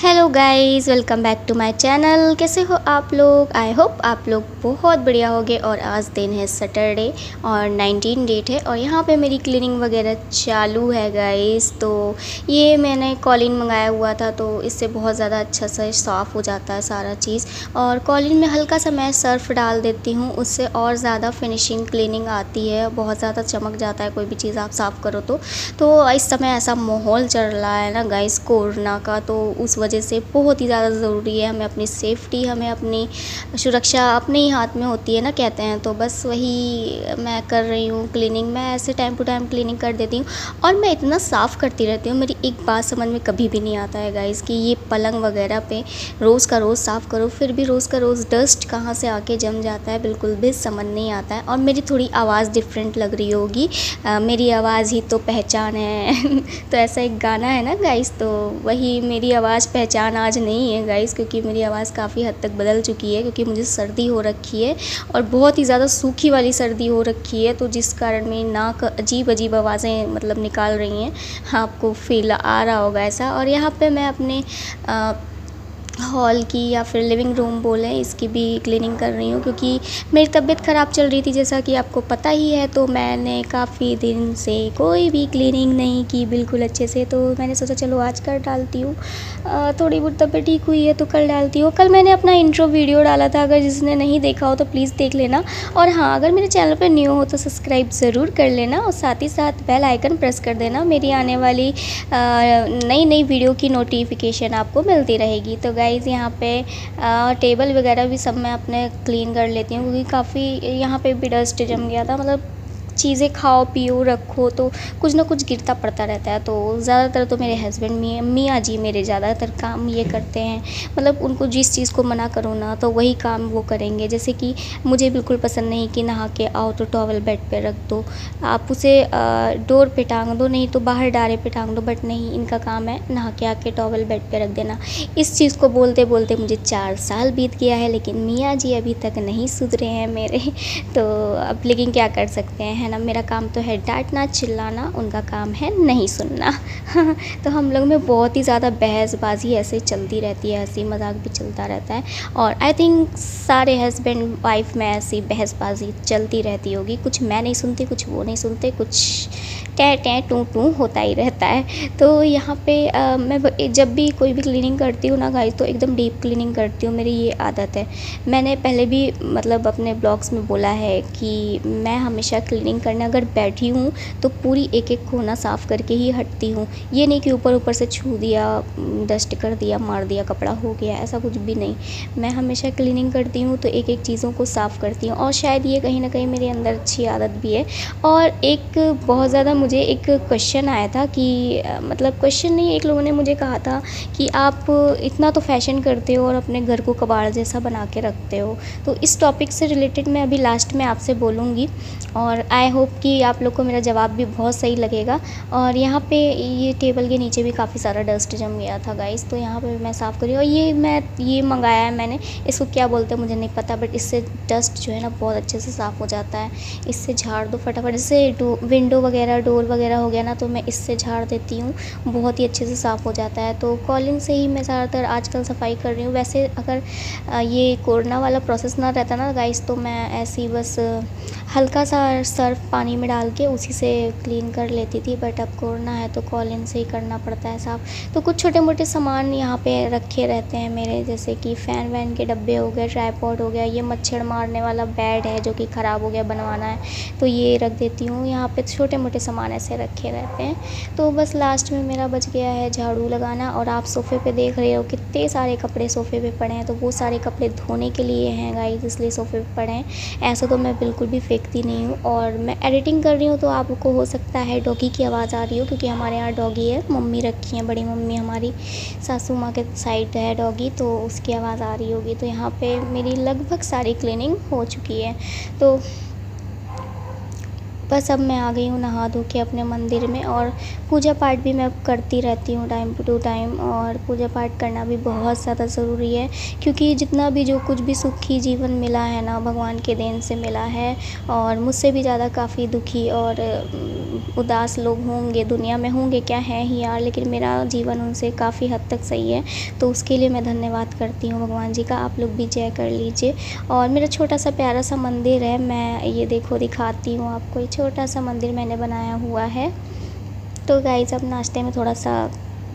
Hello guys, welcome back to my channel. कैसे हो आप लोग? आई होप आप लोग बहुत बढ़िया होगे। और आज दिन है सैटरडे और 19 डेट है और यहाँ पे मेरी क्लीनिंग वगैरह चालू है गाइस। तो ये मैंने कॉलिन मंगाया हुआ था, तो इससे बहुत ज़्यादा अच्छा सा साफ़ हो जाता है सारा चीज़। और कॉलिन में हल्का सा मैं सर्फ डाल देती हूँ, उससे और ज़्यादा फिनिशिंग क्लीनिंग आती है, बहुत ज़्यादा चमक जाता है कोई भी चीज़ आप साफ़ करो तो इस समय ऐसा माहौल चल रहा है ना गाइस कोरोना का, तो उस वजह से बहुत ही ज़्यादा ज़रूरी है हमें अपनी सेफ्टी, हमें अपनी सुरक्षा अपने ही हाथ में होती है ना, कहते हैं। तो बस वही मैं कर रही हूँ क्लीनिंग। मैं ऐसे टाइम टू टाइम क्लीनिंग कर देती हूँ और मैं इतना साफ़ करती रहती हूँ। मेरी एक बात समझ में कभी भी नहीं आता है गाइस कि ये पलंग वगैरह पे रोज़ का रोज़ साफ़ करो, फिर भी रोज़ का रोज़ डस्ट कहाँ से आके जम जाता है, बिल्कुल भी समझ नहीं आता है। और मेरी थोड़ी आवाज़ डिफरेंट लग रही होगी, मेरी आवाज़ ही तो पहचान है तो ऐसा एक गाना है ना गाइस, तो वही मेरी आवाज़ पहचान आज नहीं है गाइस, क्योंकि मेरी आवाज़ काफ़ी हद तक बदल चुकी है, क्योंकि मुझे सर्दी हो रखी है और बहुत ही ज़्यादा सूखी वाली सर्दी हो रखी है। तो जिस कारण मेरी नाक अजीब अजीब आवाज़ें मतलब निकाल रही हैं, आपको फील आ रहा होगा ऐसा। और यहाँ पे मैं अपने हॉल की या फिर लिविंग रूम बोलें, इसकी भी क्लीनिंग कर रही हूँ, क्योंकि मेरी तबीयत ख़राब चल रही थी जैसा कि आपको पता ही है। तो मैंने काफ़ी दिन से कोई भी क्लीनिंग नहीं की बिल्कुल अच्छे से, तो मैंने सोचा चलो आज कर डालती हूँ। थोड़ी बहुत तबीयत ठीक हुई है तो कल डालती हूँ। कल मैंने अपना इंट्रो वीडियो डाला था, अगर जिसने नहीं देखा हो तो प्लीज़ देख लेना। और हाँ, अगर मेरे चैनल पर न्यू हो तो सब्सक्राइब ज़रूर कर लेना और साथ ही साथ बेल आइकन प्रेस कर देना। मेरी आने वाली नई नई वीडियो की नोटिफिकेशन आपको मिलती रहेगी। तो गाइज़ यहाँ पे टेबल वगैरह भी सब मैं अपने क्लीन कर लेती हूँ, क्योंकि काफ़ी यहाँ पे भी डस्ट जम गया था। मतलब चीज़ें खाओ पियो रखो तो कुछ ना कुछ गिरता पड़ता रहता है। तो ज़्यादातर तो मेरे हस्बैंड मियाँ जी मेरे ज़्यादातर काम ये करते हैं। मतलब उनको जिस चीज़ को मना करो ना तो वही काम वो करेंगे। जैसे कि मुझे बिल्कुल पसंद नहीं कि नहा के आओ तो टॉवल बेड पे रख दो, आप उसे डोर पे टांग दो, नहीं तो बाहर डारे पे टांग दो, बट नहीं, इनका काम है नहा के आके टॉवल बेड पे रख देना। इस चीज़ को बोलते बोलते मुझे 4 साल बीत गया है, लेकिन मियाँ जी अभी तक नहीं सुधरे हैं मेरे तो अब लेकिन क्या कर सकते हैं, है ना। मेरा काम तो है डांटना चिल्लाना, उनका काम है नहीं सुनना तो हम लोग में बहुत ही ज़्यादा बहसबाजी ऐसे चलती रहती है, हंसी मजाक भी चलता रहता है। और आई थिंक सारे हस्बैंड वाइफ में ऐसी बहसबाजी चलती रहती होगी, कुछ मैं नहीं सुनती, कुछ वो नहीं सुनते, कुछ टे टे टू टू होता ही रहता है। तो यहाँ पे मैं जब भी कोई भी क्लीनिंग करती हूँ ना गाइस, तो एकदम डीप क्लीनिंग करती हूँ, मेरी ये आदत है। मैंने पहले भी मतलब अपने ब्लॉग्स में बोला है कि मैं हमेशा क्लीनिंग करने अगर बैठी हूँ तो पूरी एक एक कोना साफ़ करके ही हटती हूँ। ये नहीं कि ऊपर ऊपर से छू दिया, डस्ट कर दिया, मार दिया, कपड़ा हो गया, ऐसा कुछ भी नहीं। मैं हमेशा क्लीनिंग करती हूँ तो एक एक चीज़ों को साफ़ करती हूँ, और शायद ये कहीं ना कहीं मेरे अंदर अच्छी आदत भी है। और एक बहुत ज़्यादा मुझे एक क्वेश्चन आया था कि मतलब क्वेश्चन नहीं, एक लोगों ने मुझे कहा था कि आप इतना तो फैशन करते हो और अपने घर को कबाड़ जैसा बना के रखते हो। तो इस टॉपिक से रिलेटेड मैं अभी लास्ट में आपसे बोलूँगी, और आई होप कि आप लोग को मेरा जवाब भी बहुत सही लगेगा। और यहाँ पे ये टेबल के नीचे भी काफ़ी सारा डस्ट जम गया था गाइस, तो यहाँ पे भी मैं साफ़ करी। और ये मंगाया है मैंने, इसको क्या बोलते हैं मुझे नहीं पता, बट इससे डस्ट जो है ना बहुत अच्छे से साफ़ हो जाता है। इससे झाड़ दो फटाफट, जैसे विंडो वगैरह डोर वगैरह हो गया ना, तो मैं इससे झाड़ देती हूँ, बहुत ही अच्छे से साफ़ हो जाता है। तो कॉलिन से ही मैं ज़्यादातर आजकल सफाई कर रही हूँ। वैसे अगर ये कोरोना वाला प्रोसेस ना रहता ना गाइस, तो मैं ऐसे ही बस हल्का सा सर्फ पानी में डाल के उसी से क्लीन कर लेती थी, बट अब कोरोना है तो कॉलिन से ही करना पड़ता है साफ़। तो कुछ छोटे मोटे सामान यहाँ पे रखे रहते हैं मेरे, जैसे कि फ़ैन वैन के डब्बे हो गए, ट्राईपॉड हो गया, ये मच्छर मारने वाला बेड है जो कि ख़राब हो गया, बनवाना है, तो ये रख देती हूँ। यहाँ पे छोटे मोटे सामान ऐसे रखे रहते हैं। तो बस लास्ट में मेरा बच गया है झाड़ू लगाना। और आप सोफ़े पे देख रहे हो कितने सारे कपड़े सोफ़े पे पड़े हैं, तो वो सारे कपड़े धोने के लिए हैं गाइस, इसलिए सोफ़े पे पड़े हैं। ऐसा तो मैं बिल्कुल भी फेंकती नहीं हूँ। और मैं एडिटिंग कर रही हूँ तो आपको हो सकता है डॉगी की आवाज़ आ रही हो, क्योंकि हमारे यहाँ डॉगी है, मम्मी रखी है, बड़ी मम्मी हमारी सासू माँ के साइड है डॉगी, तो उसकी आवाज़ आ रही होगी। तो यहाँ पे मेरी लगभग सारी क्लीनिंग हो चुकी है। तो बस अब मैं आ गई हूँ नहा धो के अपने मंदिर में, और पूजा पाठ भी मैं करती रहती हूँ टाइम टू टाइम, और पूजा पाठ करना भी बहुत ज़्यादा ज़रूरी है, क्योंकि जितना भी जो कुछ भी सुखी जीवन मिला है ना, भगवान के देन से मिला है। और मुझसे भी ज़्यादा काफ़ी दुखी और उदास लोग होंगे दुनिया में, होंगे क्या है ही यार, लेकिन मेरा जीवन उनसे काफ़ी हद तक सही है। तो उसके लिए मैं धन्यवाद करती हूँ भगवान जी का। आप लोग भी जय कर लीजिए। और मेरा छोटा सा प्यारा सा मंदिर है, मैं ये देखो दिखाती हूँ आपको। ये छोटा सा मंदिर मैंने बनाया हुआ है। तो गाइस, अब नाश्ते में थोड़ा सा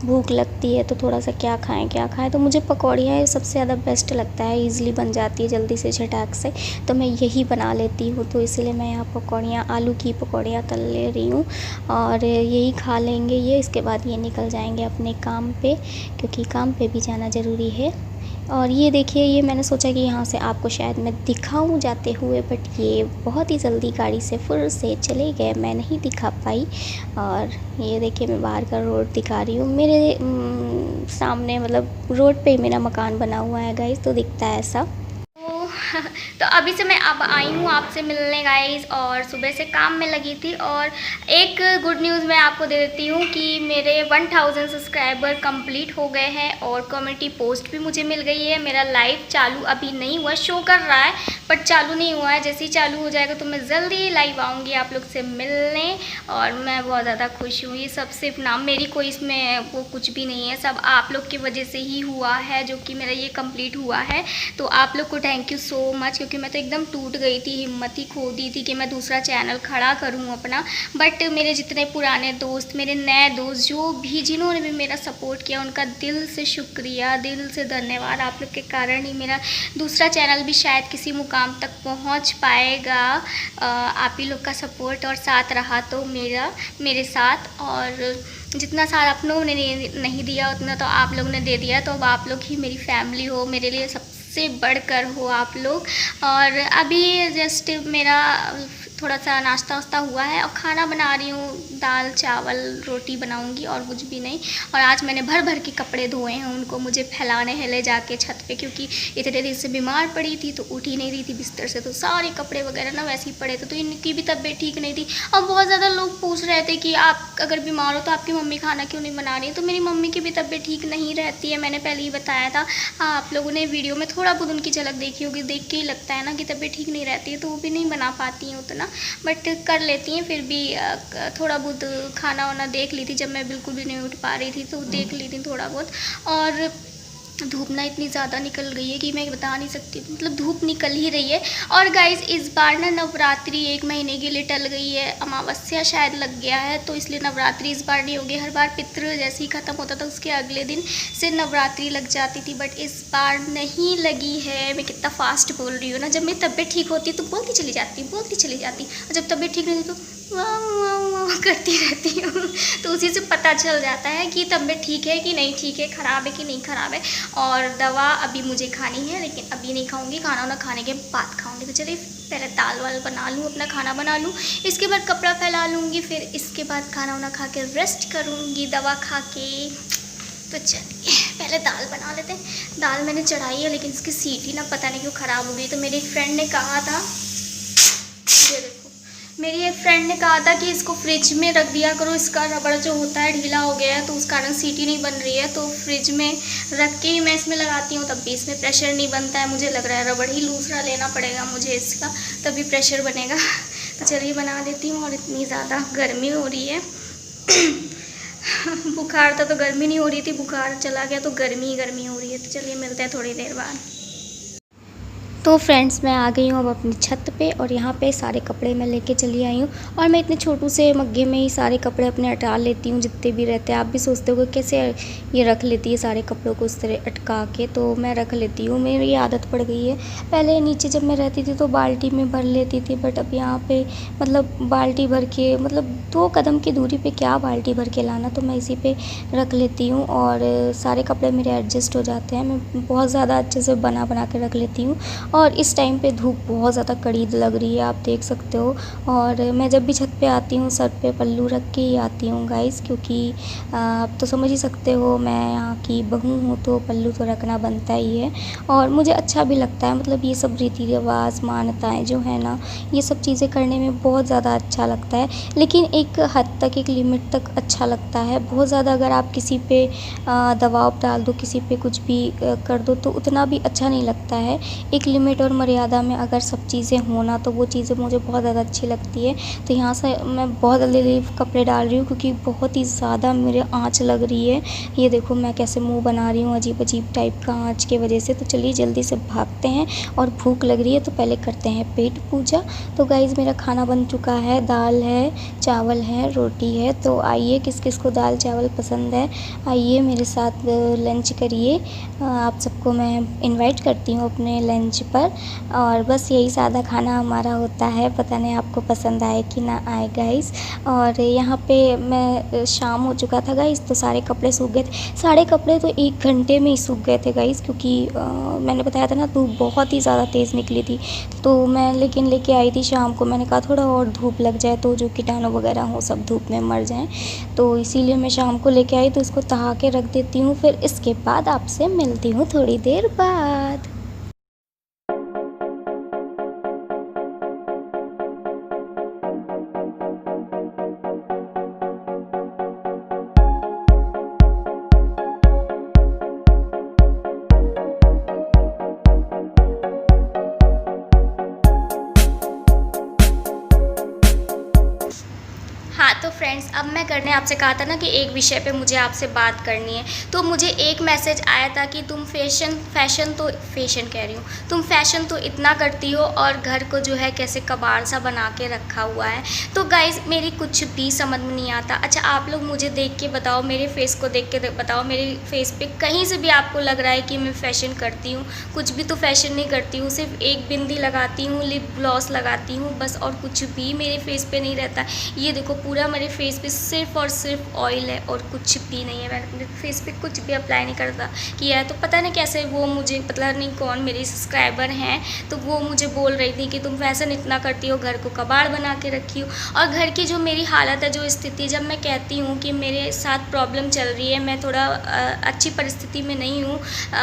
भूख लगती है तो थोड़ा सा क्या खाएं, तो मुझे पकौड़ियाँ सबसे ज़्यादा बेस्ट लगता है, ईज़िली बन जाती है जल्दी से झटाक से, तो मैं यही बना लेती हूँ। तो इसलिए मैं यहाँ पकौड़ियाँ, आलू की पकौड़ियाँ तल ले रही हूँ, और यही खा लेंगे ये। इसके बाद ये निकल जाएंगे अपने काम पे, क्योंकि काम पे भी जाना ज़रूरी है। और ये देखिए, ये मैंने सोचा कि यहाँ से आपको शायद मैं दिखाऊं जाते हुए, बट ये बहुत ही जल्दी गाड़ी से फिर से चले गए, मैं नहीं दिखा पाई। और ये देखिए, मैं बाहर का रोड दिखा रही हूँ। मेरे सामने मतलब रोड पे ही मेरा मकान बना हुआ है गाइस, तो दिखता है ऐसा। तो अभी से मैं अब आई हूँ आपसे मिलने गाइस, और सुबह से काम में लगी थी। और एक गुड न्यूज़ मैं आपको दे देती हूँ कि मेरे 1000 सब्सक्राइबर कंप्लीट हो गए हैं, और कम्युनिटी पोस्ट भी मुझे मिल गई है। मेरा लाइव चालू अभी नहीं हुआ, शो कर रहा है बट चालू नहीं हुआ है। जैसे ही चालू हो जाएगा तो मैं जल्दी लाइव आऊँगी आप लोग से मिलने, और मैं बहुत ज़्यादा खुश हूँ। ये सब सिर्फ ना मेरी कोई इसमें वो कुछ भी नहीं है, सब आप लोग की वजह से ही हुआ है जो कि मेरा ये कंप्लीट हुआ है। तो आप लोग को थैंक यू सो मच, क्योंकि मैं तो एकदम टूट गई थी, हिम्मत ही खो दी थी कि मैं दूसरा चैनल खड़ा करूं अपना। बट मेरे जितने पुराने दोस्त, मेरे नए दोस्त, जो भी जिन्होंने भी मेरा सपोर्ट किया, उनका दिल से शुक्रिया, दिल से धन्यवाद। आप लोग के कारण ही मेरा दूसरा चैनल भी शायद किसी मुकाम तक पहुंच पाएगा। आप ही लोग का सपोर्ट और साथ रहा तो मेरे साथ, और जितना साथ आप लोगों ने नहीं दिया उतना तो आप लोगों ने दे दिया। तो अब आप लोग ही मेरी फैमिली हो, मेरे लिए सबसे बढ़कर हो आप लोग। और अभी जस्ट मेरा थोड़ा सा नाश्ता वास्ता हुआ है, और खाना बना रही हूँ, दाल चावल रोटी बनाऊँगी और कुछ भी नहीं। और आज मैंने भर भर के कपड़े धोए हैं, उनको मुझे फैलाने हैं ले जाके छत पे, क्योंकि इतने दिन से बीमार पड़ी थी तो उठ ही नहीं रही थी बिस्तर से, तो सारे कपड़े वगैरह ना वैसे ही पड़े थे। तो इनकी भी तबीयत ठीक नहीं थी। और बहुत ज़्यादा लोग पूछ रहे थे कि आप अगर बीमार हो तो आपकी मम्मी खाना क्यों नहीं बना रही है। तो मेरी मम्मी की भी तबीयत ठीक नहीं रहती है, मैंने पहले ही बताया था। हाँ, आप लोगों ने वीडियो में थोड़ा बहुत उनकी झलक देखी होगी, देख के ही लगता है ना कि तबीयत ठीक नहीं रहती है, तो वो भी नहीं बना पाती हैं उतना, बट कर लेती हैं फिर भी। थोड़ा बहुत खाना वाना देख ली थी, जब मैं बिल्कुल भी नहीं उठ पा रही थी तो देख ली थी थोड़ा बहुत। और धूप ना इतनी ज़्यादा निकल गई है कि मैं बता नहीं सकती, मतलब धूप निकल ही रही है। और गाइस, इस बार ना नवरात्रि 1 महीने के लिए टल गई है, अमावस्या शायद लग गया है, तो इसलिए नवरात्रि इस बार नहीं होगी। हर बार पितृ जैसे ही ख़त्म होता था उसके अगले दिन से नवरात्रि लग जाती थी, बट इस बार नहीं लगी है। मैं कितना फास्ट बोल रही हूँ ना, जब मेरी तबीयत ठीक होती है तो बोलती चली जाती, और जब तबीयत ठीक नहीं होती तो वाह वाह वाह करती रहती हूँ। तो उसी से पता चल जाता है कि तबीयत ठीक है कि नहीं ठीक है, ख़राब है कि नहीं ख़राब है। और दवा अभी मुझे खानी है, लेकिन अभी नहीं खाऊंगी, खाना वाना खाने के बाद खाऊंगी। तो चलिए पहले दाल वाल बना लूँ, अपना खाना बना लूँ, इसके बाद कपड़ा फैला लूँगी, फिर इसके बाद खाना वाना खा के रेस्ट करूँगी दवा खा के। तो चलिए पहले दाल बना लेते हैं। दाल मैंने चढ़ाई है, लेकिन इसकी सीटी ना पता नहीं क्यों ख़राब हो गई। तो मेरी फ्रेंड ने कहा था, ये देखो, मेरी एक फ्रेंड ने कहा था कि इसको फ्रिज में रख दिया करो, इसका रबड़ जो होता है ढीला हो गया है तो उस कारण सीटी नहीं बन रही है। तो फ्रिज में रख के ही मैं इसमें लगाती हूँ, तब भी इसमें प्रेशर नहीं बनता है। मुझे लग रहा है रबड़ ही दूसरा लेना पड़ेगा मुझे इसका, तभी प्रेशर बनेगा। तो चलिए बना देती हूँ। और इतनी ज़्यादा गर्मी हो रही है बुखार था तो गर्मी नहीं हो रही थी, बुखार चला गया तो गर्मी ही गर्मी हो रही है। तो चलिए मिलते हैं थोड़ी देर बाद। तो फ्रेंड्स, मैं आ गई हूँ अब अपनी छत पे, और यहाँ पे सारे कपड़े मैं लेके चली आई हूँ। और मैं इतने छोटू से मग्गे में ही सारे कपड़े अपने अटा लेती हूँ जितने भी रहते हैं। आप भी सोचते हो कैसे ये रख लेती है सारे कपड़ों को उस तरह अटका के, तो मैं रख लेती हूँ, मेरी आदत पड़ गई है। पहले नीचे जब मैं रहती थी तो बाल्टी में भर लेती थी, बट अब यहाँ पर मतलब बाल्टी भर के, मतलब 2 कदम की दूरी पर क्या बाल्टी भर के लाना, तो मैं इसी पर रख लेती हूँ। और सारे कपड़े मेरे एडजस्ट हो जाते हैं, मैं बहुत ज़्यादा अच्छे से बना के रख लेती हूँ। और इस टाइम पे धूप बहुत ज़्यादा कड़ी लग रही है, आप देख सकते हो। और मैं जब भी छत पे आती हूँ सर पे पल्लू रख के ही आती हूँ गाइस, क्योंकि आप तो समझ ही सकते हो मैं यहाँ की बहू हूँ तो पल्लू तो रखना बनता ही है। और मुझे अच्छा भी लगता है, मतलब ये सब रीति रिवाज मान्यताएँ जो है ना, ये सब चीज़ें करने में बहुत ज़्यादा अच्छा लगता है। लेकिन एक हद तक, एक लिमिट तक अच्छा लगता है। बहुत ज़्यादा अगर आप किसी पे दबाव डाल दो, किसी पे कुछ भी कर दो तो उतना भी अच्छा नहीं लगता है। एक लिमिट और मर्यादा में अगर सब चीज़ें हो ना, तो वो चीज़ें मुझे बहुत ज़्यादा अच्छी लगती है। तो यहाँ से मैं बहुत जल्दी कपड़े डाल रही हूँ क्योंकि बहुत ही ज़्यादा मेरे आँच लग रही है। ये देखो मैं कैसे मुँह बना रही हूँ अजीब अजीब टाइप का आँच की वजह से। तो चलिए जल्दी से भागते हैं, और भूख लग रही है तो पहले करते हैं पेट पूजा। तो गाइज़ मेरा खाना बन चुका है, दाल है, चावल है, रोटी है। तो आइए, किस किस को दाल चावल पसंद है आइए मेरे साथ लंच करिए। आप सबको मैं इनवाइट करती हूँ अपने लंच पर। और बस यही सादा खाना हमारा होता है, पता नहीं आपको पसंद आए कि ना आए गाइस। और यहाँ पे मैं शाम हो चुका था गाइस, तो सारे कपड़े सूख गए थे। सारे कपड़े तो 1 घंटे में ही सूख गए थे गाइस, क्योंकि मैंने बताया था ना धूप बहुत ही ज़्यादा तेज़ निकली थी। तो मैं लेकिन लेके आई थी शाम को, मैंने कहा थोड़ा और धूप लग जाए तो जो कीटाणु वगैरह हो सब धूप में मर जाएं। तो इसीलिए मैं शाम को लेके आई, तो इसको तहा के रख देती हूँ, फिर इसके बाद आपसे मिलती हूँ थोड़ी देर बाद। हाँ तो फ्रेंड्स, अब मैं करने आपसे कहा था ना कि एक विषय पे मुझे आपसे बात करनी है। तो मुझे एक मैसेज आया था कि तुम तुम फैशन तो इतना करती हो और घर को जो है कैसे कबाड़ सा बना के रखा हुआ है। तो गाइज़ मेरी कुछ भी समझ में नहीं आता। अच्छा आप लोग मुझे देख के बताओ, मेरे फेस को देख के बताओ, मेरे फेस पे कहीं से भी आपको लग रहा है कि मैं फ़ैशन करती हूँ? कुछ भी तो फ़ैशन नहीं करती हूँ, सिर्फ एक बिंदी लगाती हूँ, लिप ग्लॉस लगाती हूँ बस, और कुछ भी मेरे फेस पे नहीं रहता। ये देखो पूरा मेरे फेस पे सिर्फ़ और सिर्फ ऑयल है और कुछ भी नहीं है। मैंने अपने फेस पे कुछ भी अप्लाई नहीं करता किया है। तो पता नहीं कैसे वो मुझे, पता नहीं कौन मेरी सब्सक्राइबर हैं, तो वो मुझे बोल रही थी कि तुम फैशन इतना करती हो, घर को कबाड़ बना के रखी हो। और घर की जो मेरी हालत है, जो स्थिति, जब मैं कहती हूँ कि मेरे साथ प्रॉब्लम चल रही है, मैं थोड़ा अच्छी परिस्थिति में नहीं हूँ,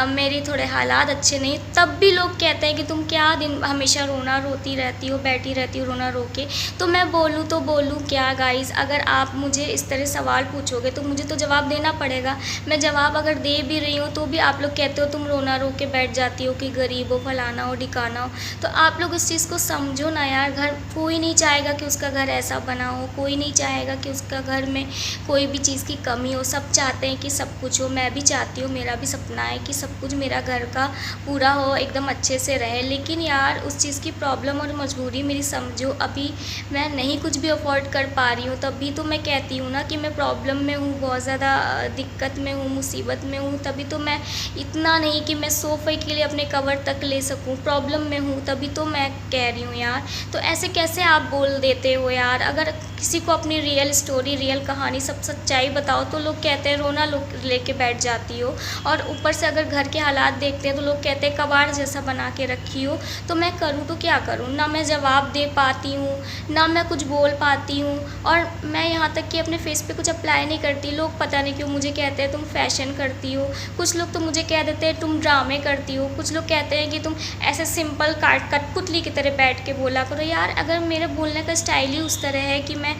मेरे थोड़े हालात अच्छे नहीं, तब भी लोग कहते हैं कि तुम क्या दिन हमेशा रोती रहती हो, बैठी रहती हो रोना रो के। तो मैं बोलूँ तो बोलूँ क्या गाइज़? अगर आप मुझे इस तरह सवाल पूछोगे तो मुझे तो जवाब देना पड़ेगा। मैं जवाब अगर दे भी रही हूँ तो भी आप लोग कहते हो तुम रोना रो के बैठ जाती हो कि गरीब हो, फलाना हो, ढिकाना हो। तो आप लोग इस चीज़ को समझो ना यार। घर कोई नहीं चाहेगा कि उसका घर ऐसा बना हो, कोई नहीं चाहेगा कि उसका घर में कोई भी चीज़ की कमी हो। सब चाहते हैं कि सब कुछ हो, मैं भी चाहती हूँ, मेरा भी सपना है कि सब कुछ मेरा घर का पूरा हो, एकदम अच्छे से रहे। लेकिन यार उस चीज़ की प्रॉब्लम और मजबूरी मेरी समझो, अभी मैं नहीं कुछ भी अफोर्ड कर पा रही हूँ। तभी तो मैं कहती हूँ ना कि मैं प्रॉब्लम में हूँ, बहुत ज़्यादा दिक्कत में हूँ, मुसीबत में हूँ। तभी तो मैं इतना नहीं कि मैं सोफ़े के लिए अपने कवर तक ले सकूँ, प्रॉब्लम में हूँ, तभी तो मैं कह रही हूँ यार। तो ऐसे कैसे आप बोल देते हो यार? अगर किसी को अपनी रियल स्टोरी, रियल कहानी, सब सच्चाई बताओ तो लोग कहते हैं रोना लेके बैठ जाती हो, और ऊपर से अगर घर के हालात देखते हैं तो लोग कहते हैं कबाड़ जैसा बना के रखी हो। तो मैं करूँ तो क्या करूँ? ना मैं जवाब दे पाती हूँ, ना मैं कुछ बोल पाती हूँ, और मैं यहाँ तक कि अपने फेस पे कुछ अप्लाई नहीं करती। लोग पता नहीं क्यों मुझे कहते हैं तुम फैशन करती हो, कुछ लोग तो मुझे कह देते हैं तुम ड्रामे करती हो, कुछ लोग कहते हैं कि तुम ऐसे सिंपल कठपुतली की तरह बैठ के बोला करो। यार अगर मेरे बोलने का स्टाइल ही उस तरह है कि मैं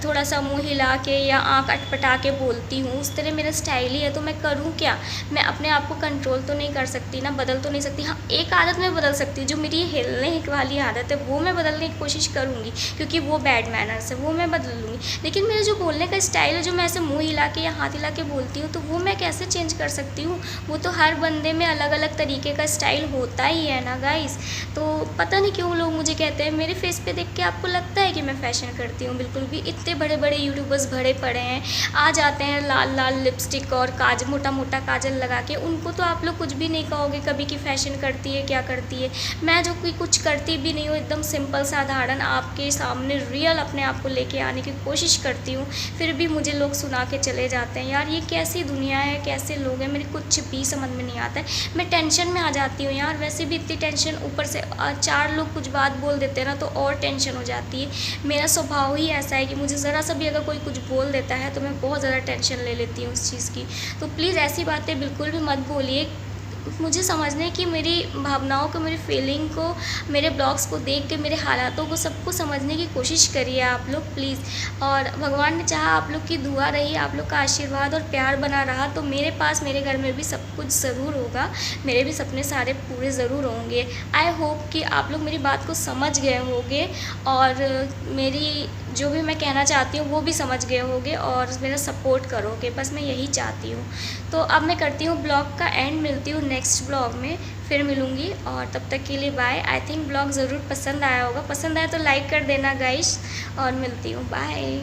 थोड़ा सा मुँह हिला के या आँख अटपटा के बोलती हूँ, उस तरह मेरा स्टाइल ही है, तो मैं करूँ क्या? मैं अपने आप को कंट्रोल तो नहीं कर सकती ना, बदल तो नहीं सकती। हाँ एक आदत मैं बदल सकती हूँ, जो मेरी हिलने वाली आदत है वो मैं बदलने की कोशिश करूँगी, क्योंकि वो बैड मैनर्स है, वो मैं बदल लूँगी। लेकिन मेरा जो बोलने का स्टाइल है, जो मैं ऐसे मुँह हिला के या हाथ हिला के बोलती हूँ, तो वो मैं कैसे चेंज कर सकती हूँ? वो तो हर बंदे में अलग अलग तरीके का स्टाइल होता ही है ना गाइस। तो पता नहीं क्यों लोग मुझे कहते हैं, मेरे फेस पे देख के आपको लगता है कि मैं फ़ैशन करती हूँ? बिल्कुल भी। इतने बड़े बड़े यूट्यूबर्स भरे पड़े हैं, आ जाते हैं लाल लाल लिपस्टिक और मोटा मोटा काजल लगा के, उनको तो आप लोग कुछ भी नहीं कहोगे कभी कि फ़ैशन करती है, क्या करती है। मैं जो कोई कुछ करती भी नहीं हूँ, एकदम सिंपल साधारण आपके सामने रियल अपने आप को लेके आने की कोशिश करती करती हूँ, फिर भी मुझे लोग सुना के चले जाते हैं। यार ये कैसी दुनिया है, कैसे लोग हैं, मेरे कुछ भी समझ में नहीं आता है। मैं टेंशन में आ जाती हूँ यार, वैसे भी इतनी टेंशन, ऊपर से 4 लोग कुछ बात बोल देते हैं ना तो और टेंशन हो जाती है। मेरा स्वभाव ही ऐसा है कि मुझे ज़रा सा भी अगर कोई कुछ बोल देता है तो मैं बहुत ज़्यादा टेंशन ले लेती हूँ उस चीज़ की। तो प्लीज़ ऐसी बातें बिल्कुल भी मत बोलिए। मुझे समझने की, मेरी भावनाओं को, मेरी फीलिंग को, मेरे ब्लॉग्स को देख के, मेरे हालातों को, सबको समझने की कोशिश करिए आप लोग प्लीज़। और भगवान ने चाहा, आप लोग की दुआ रही, आप लोग का आशीर्वाद और प्यार बना रहा तो मेरे पास, मेरे घर में भी सब कुछ ज़रूर होगा, मेरे भी सपने सारे पूरे ज़रूर होंगे। आई होप कि आप लोग मेरी बात को समझ गए होंगे और मेरी जो भी मैं कहना चाहती हूँ वो भी समझ गए होंगे और मेरा सपोर्ट करोगे, बस मैं यही चाहती हूँ। तो अब मैं करती हूँ ब्लॉग का एंड, मिलती हूँ नेक्स्ट ब्लॉग में, फिर मिलूँगी और तब तक के लिए बाय। आई थिंक ब्लॉग ज़रूर पसंद आया होगा, पसंद आया तो लाइक कर देना गाइस, और मिलती हूँ, बाय।